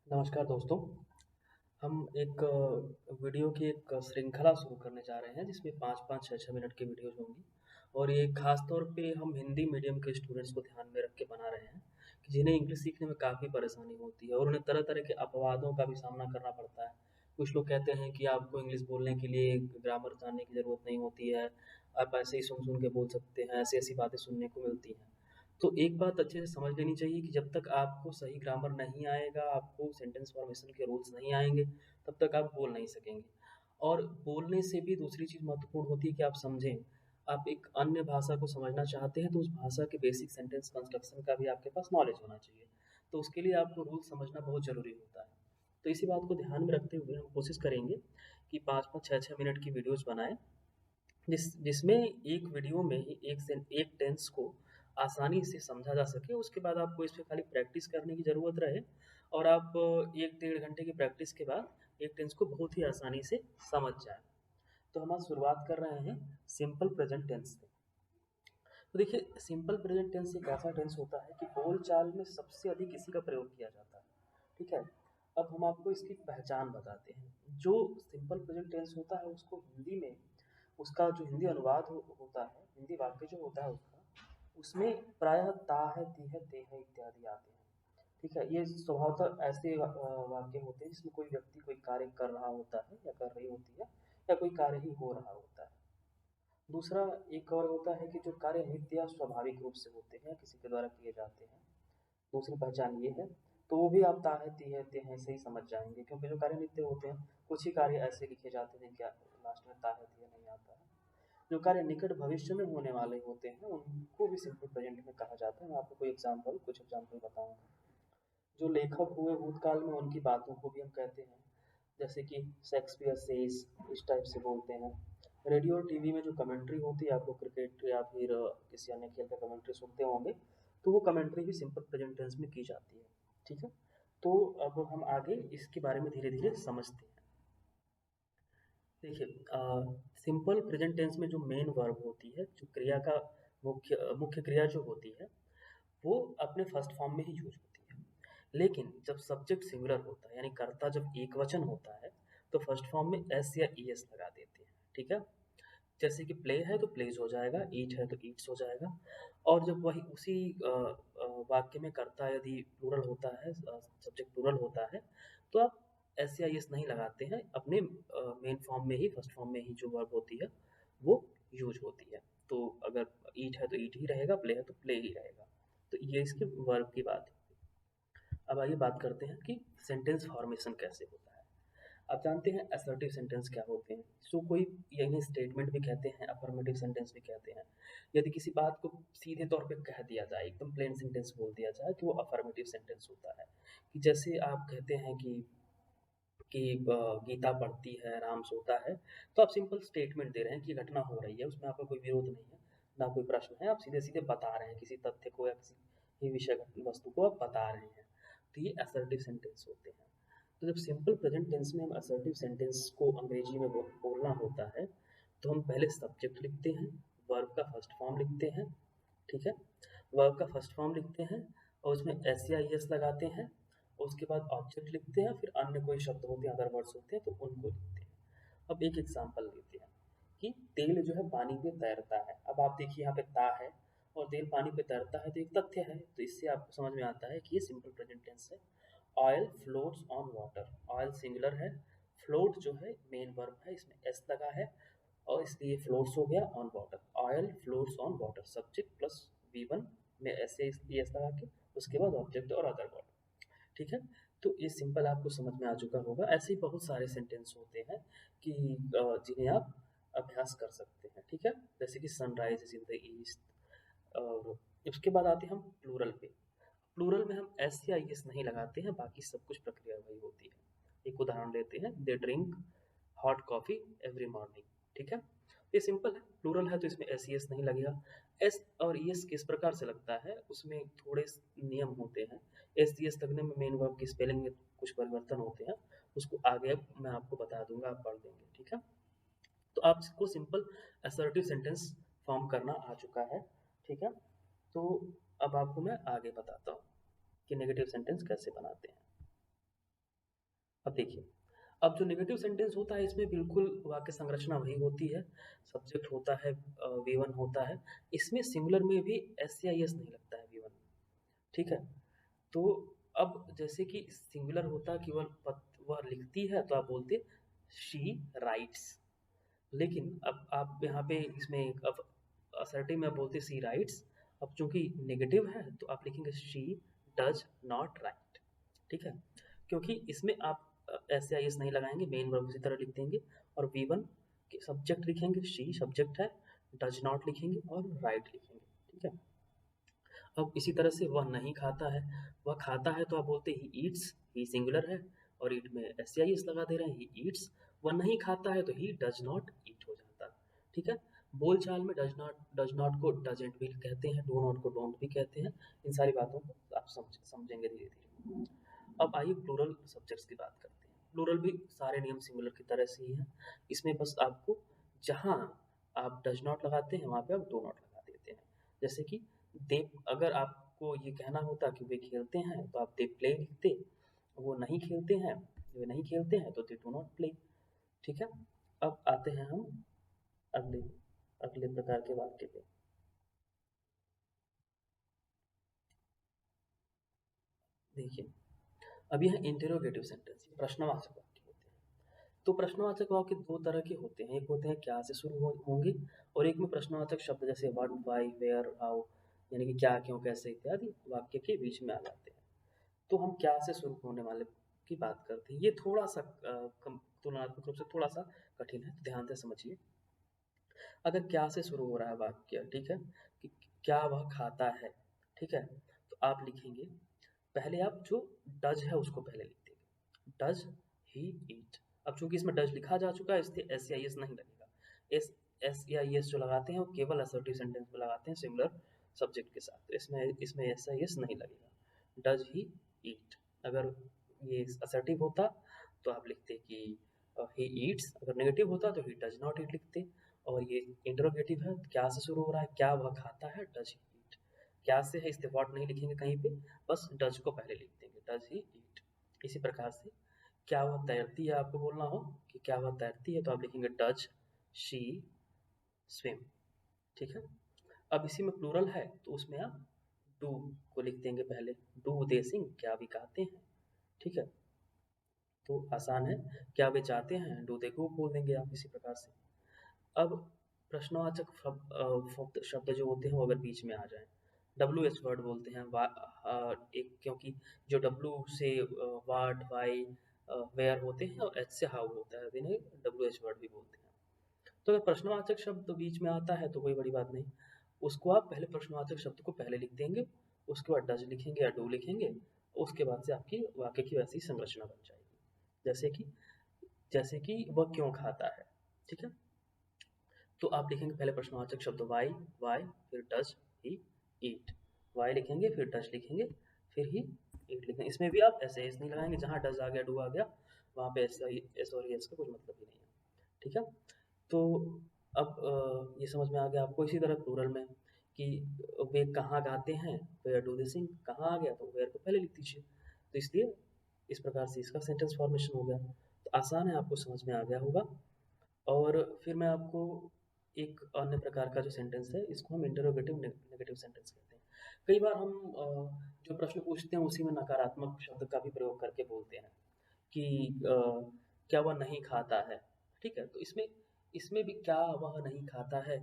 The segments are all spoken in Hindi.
नमस्कार दोस्तों। हम एक वीडियो की एक श्रृंखला शुरू करने जा रहे हैं जिसमें 5-5, 6-6 मिनट की वीडियोज़ होंगी और ये ख़ास तौर पे हम हिंदी मीडियम के स्टूडेंट्स को ध्यान में रख के बना रहे हैं कि जिन्हें इंग्लिश सीखने में काफ़ी परेशानी होती है और उन्हें तरह-तरह के अपवादों का भी सामना करना पड़ता है। कुछ लोग कहते हैं कि आपको इंग्लिश बोलने के लिए ग्रामर जानने की ज़रूरत नहीं होती है, आप ऐसे ही सुन-सुन के बोल सकते हैं, ऐसी-ऐसी बातें सुनने को मिलती हैं। तो एक बात अच्छे से समझ लेनी चाहिए कि जब तक आपको सही ग्रामर नहीं आएगा, आपको सेंटेंस फॉर्मेशन के रूल्स नहीं आएँगे, तब तक आप बोल नहीं सकेंगे। और बोलने से भी दूसरी चीज़ महत्वपूर्ण होती है कि आप समझें। आप एक अन्य भाषा को समझना चाहते हैं, तो उस भाषा के बेसिक सेंटेंस कंस्ट्रक्शन का भी आपके पास नॉलेज होना चाहिए। तो उसके लिए आपको रूल समझना बहुत ज़रूरी होता है। तो इसी बात को ध्यान में रखते हुए हम कोशिश करेंगे कि 5-5, 6-6 मिनट की वीडियोज़ बनाएँ जिसमें एक वीडियो में ही एक टेंस को आसानी से समझा जा सके, उसके बाद आपको इस पे खाली प्रैक्टिस करने की ज़रूरत रहे और आप 1 डेढ़ घंटे की प्रैक्टिस के बाद एक टेंस को बहुत ही आसानी से समझ जाएँ। तो हम आज शुरुआत कर रहे हैं सिंपल प्रेज़ेंट टेंस से। तो देखिए सिंपल प्रेज़ेंट टेंस एक ऐसा टेंस होता है कि बोलचाल में सबसे अधिक इसी का प्रयोग किया जाता है, ठीक है? अब हम आपको इसकी पहचान बताते हैं। जो सिंपल प्रेज़ेंट टेंस होता है उसको हिंदी में उसका जो हिंदी अनुवाद होता है, हिंदी वाक्य जो होता है उसका, उसमें प्रायः ता है, ती है, ते है इत्यादि आते हैं। ठीक है? ये स्वभावतः ऐसे वाक्य होते हैं जिसमें कोई व्यक्ति कोई कार्य कर रहा होता है या कर रही होती है या कोई कार्य ही हो रहा होता है। दूसरा एक और होता है कि जो कार्य नित्य या स्वाभाविक रूप से होते हैं, किसी के द्वारा किए जाते हैं। दूसरी पहचान ये है, तो वो भी आप ता है, ती है, ते हैं से ही समझ जाएँगे क्योंकि जो कार्य नित्य होते हैं, कुछ ही कार्य ऐसे लिखे जाते हैं क्या लास्ट में ता है, ती है नहीं आता है। जो कार्य निकट भविष्य में होने वाले होते हैं, उनको भी सिंपल प्रेज़ेंट में कहा जाता है। मैं आपको कुछ एग्ज़ाम्पल बताऊँगा। जो लेखक हुए भूतकाल में उनकी बातों को भी हम कहते हैं, जैसे कि शेक्सपियर सेज़ इस टाइप से बोलते हैं। रेडियो और टीवी में जो कमेंट्री होती है, आपको क्रिकेट या फिर किसी अन्य खेल का कमेंट्री सुनते होंगे, तो वो कमेंट्री भी सिंपल प्रेज़ेंट टेंस में की जाती है, ठीक है? तो अब हम आगे इसके बारे में धीरे-धीरे समझते हैं। देखिए सिंपल प्रेज़ेंट टेंस में जो मेन वर्ब होती है, जो क्रिया का मुख्य क्रिया जो होती है, वो अपने फर्स्ट फॉर्म में ही यूज़ होती है। लेकिन जब सब्जेक्ट सिंगुलर होता है, यानी कर्ता जब एकवचन होता है, तो फर्स्ट फॉर्म में एस या ईएस लगा देते हैं, ठीक है? जैसे कि प्ले है तो प्लेज़ हो जाएगा, ईट है तो ईट्स हो जाएगा और जब वही उसी वाक्य में कर्ता यदि प्लूरल होता है सब्जेक्ट प्लूरल होता है, तो आप एस या एस नहीं लगाते हैं, अपने मेन फॉर्म में ही फर्स्ट फॉर्म में ही जो वर्ब होती है, वो यूज़ होती है। तो अगर ईट है तो ईट ही रहेगा, प्ले है तो प्ले ही रहेगा। तो ये इसके वर्ब की बात है। अब आइए बात करते हैं कि सेंटेंस फॉर्मेशन कैसे होता है। आप जानते हैं असर्टिव सेंटेंस क्या होते हैं? सो कोई इन्हें स्टेटमेंट भी कहते हैं, अफर्मेटिव सेंटेंस भी कहते हैं। यदि किसी बात को सीधे तौर पे कह दिया जाए, एकदम प्लेन सेंटेंस बोल दिया जाए, तो वो अफर्मेटिव सेंटेंस होता है। कि जैसे आप कहते हैं कि गीता पढ़ती है, राम सोता है, तो आप सिंपल स्टेटमेंट दे रहे हैं कि ये घटना हो रही है, उसमें आपका कोई विरोध नहीं है, ना कोई प्रश्न है, आप सीधे-सीधे बता रहे हैं किसी तथ्य को या किसी ही विषय वस्तु को आप बता रहे हैं। तो ये असर्टिव सेंटेंस होते हैं। तो जब सिंपल प्रेजेंट टेंस में हम असर्टिव सेंटेंस को अंग्रेजी में बोलना होता है, तो हम पहले सब्जेक्ट लिखते हैं, वर्ब का फर्स्ट फॉर्म लिखते हैं, ठीक है? वर्ब का फर्स्ट फॉर्म लिखते हैं और उसमें एस या एस लगाते हैं और उसके बाद ऑब्जेक्ट लिखते हैं, फिर अन्य कोई शब्द होते हैं, अदर वर्ड्स होते हैं, तो उनको लिखते हैं। अब एक एग्जांपल लेते हैं कि तेल जो है पानी पे तैरता है। अब आप देखिए यहाँ पे ता है और तेल पानी पे तैरता है, तो एक तथ्य है, तो इससे आपको समझ में आता है कि ये सिंपल प्रेजेंट टेंस है। Oil floats on water, oil singular है, फ्लोट जो है मेन वर्ब है, इसमें एस लगा है और इसलिए फ्लोट्स हो गया on water. Oil floats on water, subject plus V1 में ऐसे इसलिए एस लगा के उसके बाद ऑब्जेक्ट और अदर वर्ब, ठीक है? तो ये सिंपल आपको समझ में आ चुका होगा। ऐसे ही बहुत सारे सेंटेंस होते हैं कि जिन्हें आप अभ्यास कर सकते हैं, ठीक है? जैसे कि sunrise is in the east और उसके बाद आते हैं हम प्लूरल पे। प्लूरल में हम एस या एस नहीं लगाते हैं, बाकी सब कुछ प्रक्रिया वही होती है। एक उदाहरण लेते हैं, they drink hot coffee every morning, ठीक है? ये सिंपल है, प्लूरल है तो इसमें एस एस नहीं लगेगा। एस और एस किस प्रकार से लगता है, उसमें थोड़े नियम होते हैं। एस एस लगने में मेन वर्ब की स्पेलिंग में कुछ परिवर्तन होते हैं, उसको आगे मैं आपको बता दूंगा, आप पढ़ लेंगे, ठीक है? तो आपको सिंपल असर्टिव सेंटेंस फॉर्म करना आ चुका है, ठीक है? तो अब आपको मैं आगे बताता हूँ कि नेगेटिव सेंटेंस कैसे बनाते हैं। अब देखिए, अब जो नेगेटिव सेंटेंस होता है इसमें बिल्कुल वाक्य संरचना वही होती है, सब्जेक्ट होता है वी वन होता है, इसमें सिंगुलर में भी एस या एस नहीं लगता है वी वन, ठीक है। तो अब जैसे कि सिंगुलर होता केवल वह लिखती है तो आप बोलते शी राइट्स, लेकिन अब आप यहाँ पे इसमें अब असर्टिव में आप बोलते सी राइट्स, अब चूंकि नेगेटिव है तो आप लिखेंगे शी डज नॉट राइट, ठीक है। क्योंकि इसमें आप एस या एस नहीं लगाएंगे, मेन वर्ब उसी तरह लिख देंगे और वी वन के सब्जेक्ट लिखेंगे, शी सब्जेक्ट है, डज नॉट लिखेंगे और राइट लिखेंगे, ठीक है। अब इसी तरह से वह नहीं खाता है, वह खाता है तो आप बोलते ही ईट्स, ही सिंगुलर है और ईट में एस या एस लगा दे रहे हैं, ही ईट्स। वह नहीं खाता है तो ही डज नॉट ईट हो जाता है, ठीक है। बोलचाल में डज नॉट को डजेंट भी कहते हैं, डू नॉट को डोंट भी कहते हैं, इन सारी बातों को आप समझेंगे धीरे धीरे। अब आइए प्लूरल सब्जेक्ट्स की बात करते हैं। प्लूरल भी सारे नियम सिमिलर की तरह से ही हैं, इसमें बस आपको जहाँ आप डज नॉट लगाते हैं वहाँ पे आप डू नॉट लगा देते हैं। जैसे कि दे, अगर आपको ये कहना होता कि वे खेलते हैं तो आप दे प्ले लिखते, वो नहीं खेलते हैं, वे नहीं खेलते हैं तो दे डू नॉट प्ले, ठीक है। अब आते हैं हम अगले अगले प्रकार के वाक्य पे। देखिए, अब यह इंटेरोगेटिव सेंटेंस, प्रश्नवाचक वाक्य होते हैं। तो प्रश्नवाचक वाक्य दो तरह के होते हैं, एक होते हैं क्या से शुरू होंगे और एक में प्रश्नवाचक शब्द जैसे व्हाट, व्हाई, वेयर, हाउ, यानी कि क्या, क्यों, कैसे इत्यादि वाक्य के बीच में आ जाते हैं। तो हम क्या से शुरू होने वाले की बात करते हैं, ये थोड़ा सा तुलनात्मक रूप से थोड़ा सा कठिन है, तो ध्यान से समझिए। अगर क्या से शुरू हो रहा है वाक्य, ठीक है, कि क्या वह खाता है, ठीक है, तो आप लिखेंगे, पहले आप जो डज है उसको पहले लिख देंगे, डज ही ईट। अब चूंकि इसमें डज लिखा जा चुका है इसलिए एस या एस नहीं लगेगा, एस एस या एस जो लगाते हैं वो केवल असर्टिव सेंटेंस में लगाते हैं सिमिलर सब्जेक्ट के साथ, तो इसमें इसमें एस या एस नहीं लगेगा, डज ही ईट। अगर ये असर्टिव होता तो आप लिखते कि ही ईट्स, अगर नेगेटिव होता तो ही डज नॉट ईट लिखते, और ये इंटरोगेटिव है, क्या से शुरू हो रहा है, क्या वह खाता है, डज ही ईट। क्या से है इसलिए व्हाट नहीं लिखेंगे कहीं पे, बस डज को पहले लिख देंगे, डज ही ईट। इसी प्रकार से क्या वह तैरती है, आपको बोलना हो कि क्या वह तैरती है तो आप लिखेंगे डज शी स्विम, ठीक है। अब इसी में प्लूरल है तो उसमें आप डू को लिख देंगे पहले, डू दे सिंग, क्या भी गाते हैं, ठीक है। तो आसान है, क्या वे चाहते हैं, डू दे गो बोल देंगे आप इसी प्रकार से। अब प्रश्नवाचक शब्द जो होते हैं वो अगर बीच में आ जाए, डब्ल्यू एच वर्ड बोलते हैं एक, क्योंकि जो डब्ल्यू से वाट, वाई, वेयर होते हैं और एच से हाउ होता है, इन्हें डब्ल्यू एच वर्ड भी बोलते हैं। तो अगर प्रश्नवाचक शब्द बीच में आता है तो कोई बड़ी बात नहीं, उसको आप पहले प्रश्नवाचक शब्द को पहले लिख देंगे, उसके बाद डज लिखेंगे या डू लिखेंगे, उसके बाद से आपकी वाक्य की वैसी संरचना बन जाएगी। जैसे कि वह क्यों खाता है, ठीक है। तो आप लिखेंगे पहले प्रश्नवाचक शब्द वाई, वाई, फिर डज ही ईट, वाई लिखेंगे, फिर डज लिखेंगे, फिर ही ईट लिखेंगे। इसमें भी आप ऐसे एस नहीं लगाएंगे, जहाँ डज आ गया, डू आ गया, वहाँ पे एस और एस का कोई मतलब ही नहीं है, ठीक है। तो अब ये समझ में आ गया आपको। इसी तरह प्लूरल में कि वे कहाँ गाते हैं, वेयर डू दे सिंग, कहाँ आ गया तो वेयर को पहले लिख दीजिए, तो इसलिए इस प्रकार से इसका सेंटेंस फॉर्मेशन हो गया। तो आसान है, आपको समझ में आ गया होगा। और फिर मैं आपको एक अन्य प्रकार का जो सेंटेंस है, इसको हम इंटरोगेटिव नेगेटिव सेंटेंस कहते हैं। कई बार हम जो प्रश्न पूछते हैं उसी में नकारात्मक शब्द का भी प्रयोग करके बोलते हैं कि क्या वह नहीं खाता है, ठीक है। तो इसमें इसमें भी क्या वह नहीं खाता है,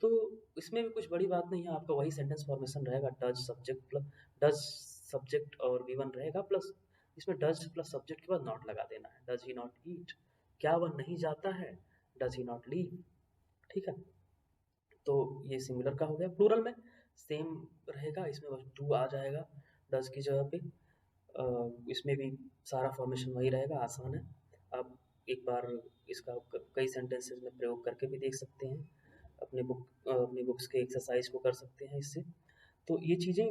तो इसमें भी कुछ बड़ी बात नहीं है, आपका वही सेंटेंस फॉर्मेशन रहेगा, डज सब्जेक्ट और वी वन रहेगा, प्लस इसमें डज प्लस सब्जेक्ट के बाद नॉट लगा देना है, डज ही नॉट ईट। क्या वह नहीं जाता है, डज ही नॉट लीव, ठीक है। तो ये सिंगुलर का हो गया। प्लूरल में सेम रहेगा, इसमें बस डू आ जाएगा डज की जगह पे। इसमें भी सारा फॉर्मेशन वही रहेगा, आसान है। आप एक बार इसका कई सेंटेंसेस में प्रयोग करके भी देख सकते हैं, अपनी बुक्स के एक्सरसाइज को कर सकते हैं इससे। तो ये चीज़ें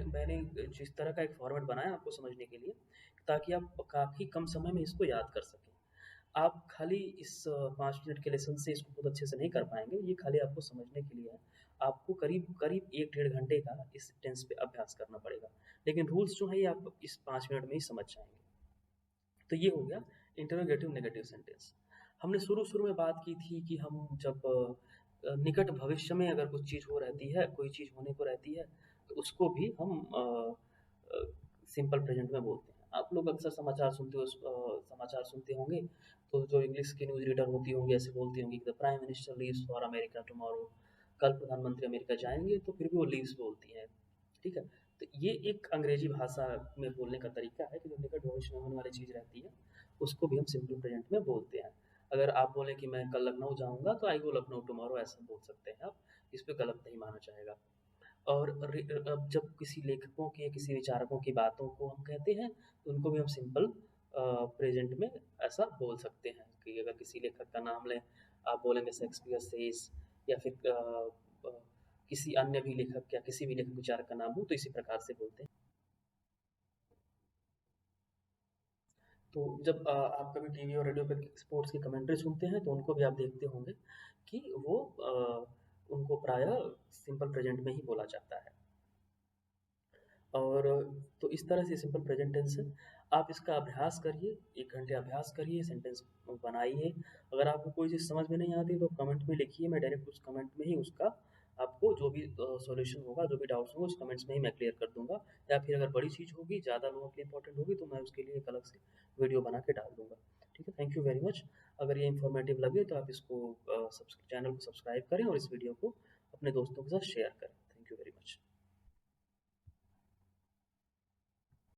मैंने जिस तरह का एक फॉर्मेट बनाया आपको समझने के लिए, ताकि आप काफ़ी कम समय में इसको याद कर सकें। आप खाली इस 5 मिनट के लेसन से इसको बहुत अच्छे से नहीं कर पाएँगे, ये खाली आपको समझने के लिए है। आपको करीब 1 डेढ़ घंटे का इस टेंस पे अभ्यास करना पड़ेगा। लेकिन रूल्स जो हैं ये आप इस 5 मिनट में ही समझ जाएँगे। तो ये हो गया इंटरोगेटिव नेगेटिव सेंटेंस। हमने शुरू-शुरू में बात की थी कि हम जब निकट भविष्य में अगर कुछ चीज़ हो रहती है, कोई चीज़ होने को रहती है, तो उसको भी हम सिंपल प्रेज़ेंट में बोलते हैं। आप लोग अक्सर समाचार सुनते होंगे, तो जो इंग्लिश की न्यूज़ रीडर होती होंगी, ऐसे बोलती होंगी कि the prime minister leaves for America tomorrow. कल प्रधानमंत्री अमेरिका जाएँगे, तो फिर भी वो लीव्स बोलती हैं, ठीक है? तो ये एक अंग्रेजी भाषा में बोलने का तरीका है कि जो निकट भविष्य में होने वाली चीज़ रहती है, उसको भी हम सिंपल प्रेज़ेंट में बोलते हैं। अगर आप बोलें कि मैं कल लखनऊ जाऊँगा, तो आई गो लखनऊ टुमारो ऐसा बोल सकते हैं आप, इस पे गलत नहीं माना जाएगा। और अब जब किसी लेखकों के, किसी विचारकों की बातों को हम कहते हैं, तो उनको भी हम सिंपल प्रेज़ेंट में ऐसा बोल सकते हैं कि अगर किसी लेखक का नाम लें, आप बोलेंगे शेक्सपियर सेज़, या फिर किसी अन्य भी लेखक या किसी भी लेखक विचारक का नाम हो, तो इसी प्रकार से बोलते हैं। तो जब आप कभी टीवी और रेडियो पे स्पोर्ट्स की कमेंट्री सुनते हैं, तो उनको भी आप देखते होंगे कि वो उनको प्रायः सिंपल प्रेज़ेंट में ही बोला जाता है। और तो इस तरह से सिंपल प्रेजेंट टेंस है। आप इसका अभ्यास करिए, 1 घंटे अभ्यास करिए, सेंटेंस बनाइए। अगर आपको कोई चीज़ समझ में नहीं आती तो कमेंट में लिखिए, मैं डायरेक्ट उस कमेंट में ही उसका आपको जो भी सॉल्यूशन होगा, जो भी डाउट्स होंगे उस कमेंट्स में ही मैं क्लियर कर दूँगा। या फिर अगर बड़ी चीज़ होगी, ज़्यादा लोगों के लिए इम्पोर्टेंट होगी, तो मैं उसके लिए एक अलग से वीडियो बना के डाल दूँगा। ठीक है? Thank you very much. अगर ये इन्फॉर्मेटिव लगे तो आप इसको चैनल को सब्सक्राइब करें और इस वीडियो को अपने दोस्तों के साथ शेयर करें। Thank you very much.